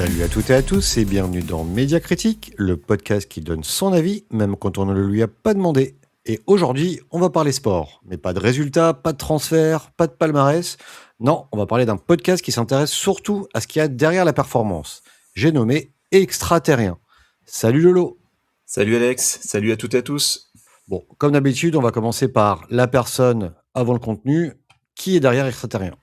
Salut à toutes et à tous et bienvenue dans Média Critique, le podcast qui donne son avis, même quand on ne le lui a pas demandé. Et aujourd'hui, on va parler sport, mais pas de résultats, pas de transferts, pas de palmarès. Non, on va parler d'un podcast qui s'intéresse surtout à ce qu'il y a derrière la performance. J'ai nommé Extraterrien. Salut Lolo. Salut Alex, salut à toutes et à tous. Bon, comme d'habitude, on va commencer par la personne avant le contenu. Qui est derrière Extraterrien ?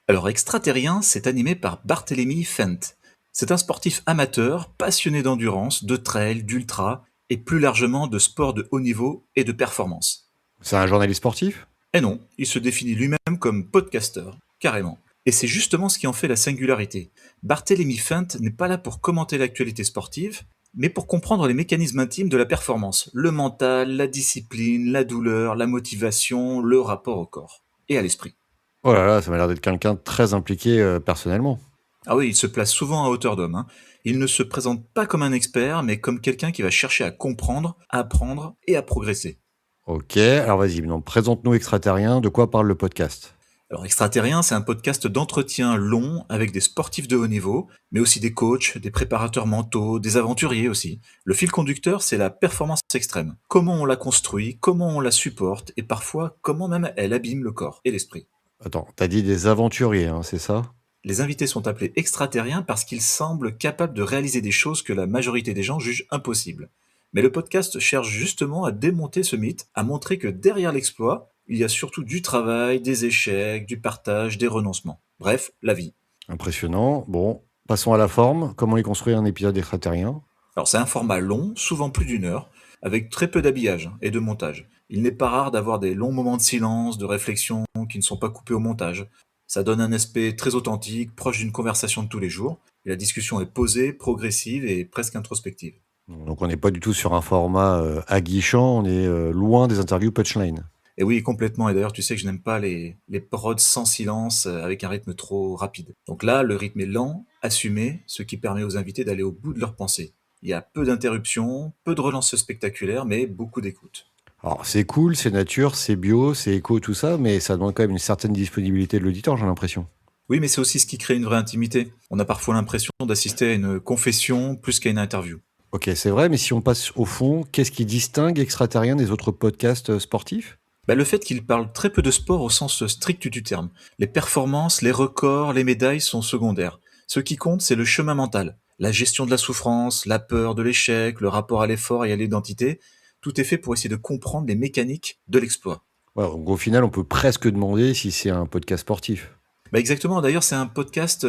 Alors Extraterrien, c'est animé par Barthélemy Fent. C'est un sportif amateur, passionné d'endurance, de trail, d'ultra, et plus largement de sport de haut niveau et de performance. C'est un journaliste sportif ? Et non, il se définit lui-même comme podcasteur, carrément. Et c'est justement ce qui en fait la singularité. Barthélemy Fent n'est pas là pour commenter l'actualité sportive, mais pour comprendre les mécanismes intimes de la performance, le mental, la discipline, la douleur, la motivation, le rapport au corps et à l'esprit. Oh là là, ça m'a l'air d'être quelqu'un de très impliqué personnellement. Ah oui, il se place souvent à hauteur d'homme, hein. Il ne se présente pas comme un expert, mais comme quelqu'un qui va chercher à comprendre, à apprendre et à progresser. Ok, alors vas-y, maintenant présente-nous Extraterrien, de quoi parle le podcast ? Alors Extraterrien, c'est un podcast d'entretien long avec des sportifs de haut niveau, mais aussi des coachs, des préparateurs mentaux, des aventuriers aussi. Le fil conducteur, c'est la performance extrême. Comment on la construit, comment on la supporte, et parfois comment même elle abîme le corps et l'esprit. Attends, t'as dit des aventuriers, hein, c'est ça ? Les invités sont appelés extraterriens parce qu'ils semblent capables de réaliser des choses que la majorité des gens jugent impossibles. Mais le podcast cherche justement à démonter ce mythe, à montrer que derrière l'exploit, il y a surtout du travail, des échecs, du partage, des renoncements. Bref, la vie. Impressionnant. Bon, passons à la forme. Comment est construit un épisode Extraterrien ? Alors c'est un format long, souvent plus d'une heure, avec très peu d'habillage et de montage. Il n'est pas rare d'avoir des longs moments de silence, de réflexion qui ne sont pas coupés au montage. Ça donne un aspect très authentique, proche d'une conversation de tous les jours, et la discussion est posée, progressive et presque introspective. Donc on n'est pas du tout sur un format aguichant, on est loin des interviews punchline. Et oui, complètement, et d'ailleurs tu sais que je n'aime pas les prods sans silence, avec un rythme trop rapide. Donc là, le rythme est lent, assumé, ce qui permet aux invités d'aller au bout de leur pensée. Il y a peu d'interruptions, peu de relances spectaculaires, mais beaucoup d'écoute. Alors c'est cool, c'est nature, c'est bio, c'est éco, tout ça, mais ça demande quand même une certaine disponibilité de l'auditeur, j'ai l'impression. Oui, mais c'est aussi ce qui crée une vraie intimité. On a parfois l'impression d'assister à une confession plus qu'à une interview. Ok, c'est vrai, mais si on passe au fond, qu'est-ce qui distingue Extraterrien des autres podcasts sportifs ? Le fait qu'il parle très peu de sport au sens strict du terme. Les performances, les records, les médailles sont secondaires. Ce qui compte, c'est le chemin mental. La gestion de la souffrance, la peur de l'échec, le rapport à l'effort et à l'identité. Tout est fait pour essayer de comprendre les mécaniques de l'exploit. Ouais, donc au final, on peut presque demander si c'est un podcast sportif. Exactement, d'ailleurs c'est un podcast,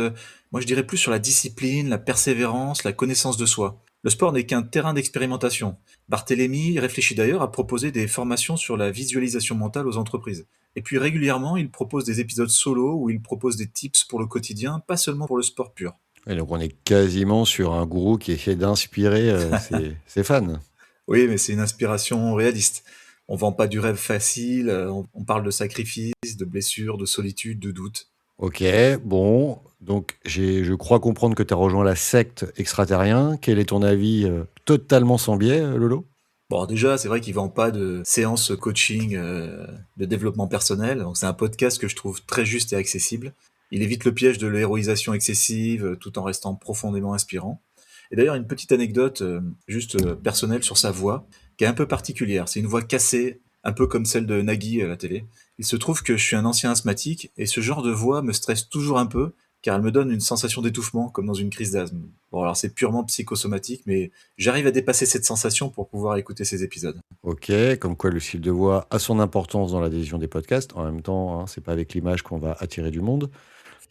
moi je dirais plus sur la discipline, la persévérance, la connaissance de soi. Le sport n'est qu'un terrain d'expérimentation. Barthélemy réfléchit d'ailleurs à proposer des formations sur la visualisation mentale aux entreprises. Et puis régulièrement, il propose des épisodes solo où il propose des tips pour le quotidien, pas seulement pour le sport pur. Et donc on est quasiment sur un gourou qui essaie d'inspirer ses fans. Oui, mais c'est une inspiration réaliste. On vend pas du rêve facile, on parle de sacrifices, de blessures, de solitude, de doutes. Ok, bon, donc je crois comprendre que tu as rejoint la secte Extraterrien. Quel est ton avis totalement sans biais, Lolo ? Bon, déjà, c'est vrai qu'il vend pas de séances coaching, de développement personnel. Donc, c'est un podcast que je trouve très juste et accessible. Il évite le piège de l'héroïsation excessive, tout en restant profondément inspirant. Et d'ailleurs, une petite anecdote, personnelle sur sa voix, qui est un peu particulière. C'est une voix cassée, un peu comme celle de Nagui à la télé. Il se trouve que je suis un ancien asthmatique, et ce genre de voix me stresse toujours un peu, car elle me donne une sensation d'étouffement, comme dans une crise d'asthme. Bon, alors c'est purement psychosomatique, mais j'arrive à dépasser cette sensation pour pouvoir écouter ces épisodes. Ok, comme quoi le style de voix a son importance dans l'adhésion des podcasts. En même temps, hein, c'est pas avec l'image qu'on va attirer du monde.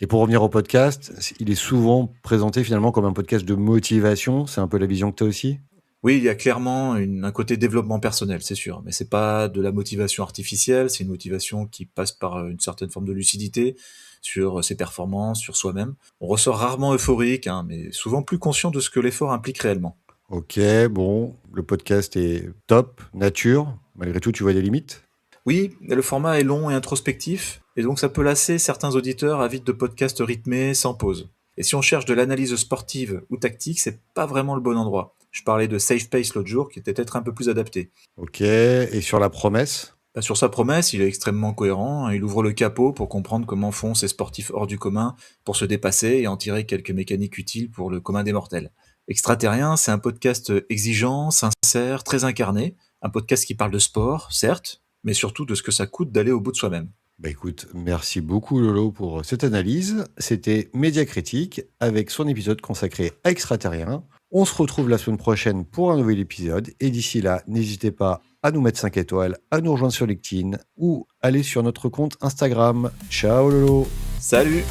Et pour revenir au podcast, il est souvent présenté finalement comme un podcast de motivation. C'est un peu la vision que tu as aussi ? Oui, il y a clairement un côté développement personnel, c'est sûr, mais c'est pas de la motivation artificielle, c'est une motivation qui passe par une certaine forme de lucidité sur ses performances, sur soi-même. On ressort rarement euphorique, hein, mais souvent plus conscient de ce que l'effort implique réellement. Ok, bon, le podcast est top, nature. Malgré tout, tu vois des limites ? Oui, le format est long et introspectif, et donc ça peut lasser certains auditeurs avides de podcasts rythmés, sans pause. Et si on cherche de l'analyse sportive ou tactique, c'est pas vraiment le bon endroit. Je parlais de Safe Pace l'autre jour, qui était peut-être un peu plus adapté. Ok, et sur la promesse ? Sur sa promesse, il est extrêmement cohérent. Il ouvre le capot pour comprendre comment font ces sportifs hors du commun pour se dépasser et en tirer quelques mécaniques utiles pour le commun des mortels. Extraterrien, c'est un podcast exigeant, sincère, très incarné. Un podcast qui parle de sport, certes, mais surtout de ce que ça coûte d'aller au bout de soi-même. Bah écoute, merci beaucoup Lolo pour cette analyse. C'était Médiacritique avec son épisode consacré à Extraterrien. On se retrouve la semaine prochaine pour un nouvel épisode. Et d'ici là, n'hésitez pas à nous mettre 5 étoiles, à nous rejoindre sur LinkedIn ou aller sur notre compte Instagram. Ciao Lolo. Salut!